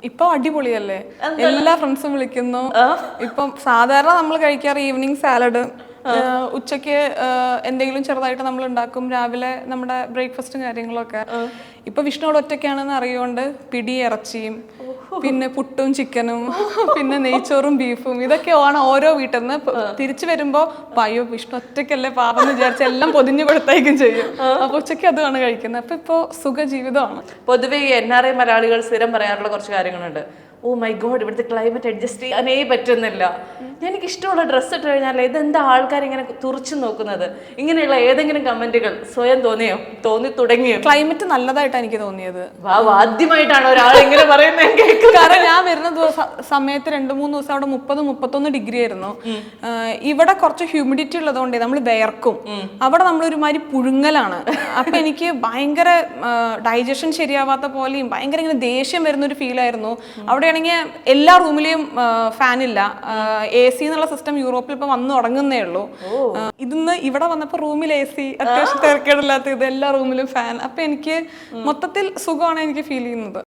ഇപ്പൊ അടിപൊളിയല്ലേ, എല്ലാ ഫ്രണ്ട്സും വിളിക്കുന്നു. ഇപ്പം സാധാരണ നമ്മൾ കഴിക്കാറ് ഈവനിങ് സാലഡ്, ഉച്ചക്ക് എന്തെങ്കിലും ചെറുതായിട്ട് നമ്മൾ ഉണ്ടാക്കും, രാവിലെ നമ്മുടെ ബ്രേക്ക്ഫാസ്റ്റും കാര്യങ്ങളൊക്കെ. ഇപ്പൊ വിഷ്ണുവിടെ ഒറ്റയ്ക്കാണെന്ന് അറിയുകൊണ്ട് പിടി ഇറച്ചിയും പിന്നെ പുട്ടും ചിക്കനും പിന്നെ നെയ്ച്ചോറും ബീഫും ഇതൊക്കെയാണ് ഓരോ വീട്ടിൽ നിന്ന്. തിരിച്ചു വരുമ്പോ അയ്യോ വിഷ്ണു ഒറ്റയ്ക്കല്ലേ പാപം എന്ന് വിചാരിച്ച് എല്ലാം പൊതിഞ്ഞു കൊടുത്തേക്കും ചെയ്യും. അപ്പൊ ഉച്ചയ്ക്ക് അതുമാണ് കഴിക്കുന്നത്. അപ്പൊ ഇപ്പൊ സുഖജീവിതമാണ്. പൊതുവെ ഈ NRI മലയാളികൾ സ്ഥിരം പറയാറുള്ള കുറച്ച് കാര്യങ്ങളുണ്ട്. ഓ മൈ ഗോഡ്, ഇവിടുത്തെ ക്ലൈമറ്റ് അഡ്ജസ്റ്റ് ചെയ്യാനേ പറ്റുന്നില്ല, എനിക്ക് ഇഷ്ടമുള്ള ഡ്രസ്സ് ഇട്ട് കഴിഞ്ഞാൽ ഇതെന്താ ആൾക്കാർ ഇങ്ങനെ തുറച്ചു നോക്കുന്നത്, ഇങ്ങനെയുള്ള ഏതെങ്കിലും കമന്റുകൾ സ്വയം തോന്നി തുടങ്ങിയോ? ക്ലൈമറ്റ് നല്ലതായിട്ടാണ് എനിക്ക് തോന്നിയത്. ആദ്യമായിട്ടാണ് ഒരാൾ ഇങ്ങനെ പറയുന്നത്. കാരണം ഞാൻ വരുന്ന സമയത്ത് 2-3 ദിവസം അവിടെ 30-31 ഡിഗ്രി ആയിരുന്നു. ഇവിടെ കുറച്ച് ഹ്യൂമിഡിറ്റി ഉള്ളതുകൊണ്ടേ നമ്മൾ വിയർക്കും. അവിടെ നമ്മൾ ഒരുമാതിരി പുഴുങ്ങലാണ്. അപ്പൊ എനിക്ക് ഭയങ്കര ഡൈജഷൻ ശരിയാവാത്ത പോലെയും ഭയങ്കര ഇങ്ങനെ ദേഷ്യം വരുന്ന ഒരു ഫീൽ ആയിരുന്നു. അവിടെയാണെങ്കിൽ എല്ലാ റൂമിലെയും ഫാനില്ല. AC എന്നുള്ള സിസ്റ്റം യൂറോപ്പിൽ ഇപ്പൊ വന്നു തുടങ്ങുന്നേ ഉള്ളൂ. ഇതിന്ന് ഇവിടെ വന്നപ്പോ റൂമിൽ AC, അത്യാവശ്യം തിരക്കേടില്ലാത്ത ഇത്, എല്ലാ റൂമിലും ഫാൻ. അപ്പൊ എനിക്ക് മൊത്തത്തിൽ സുഖമാണ് എനിക്ക് ഫീൽ ചെയ്യുന്നത്.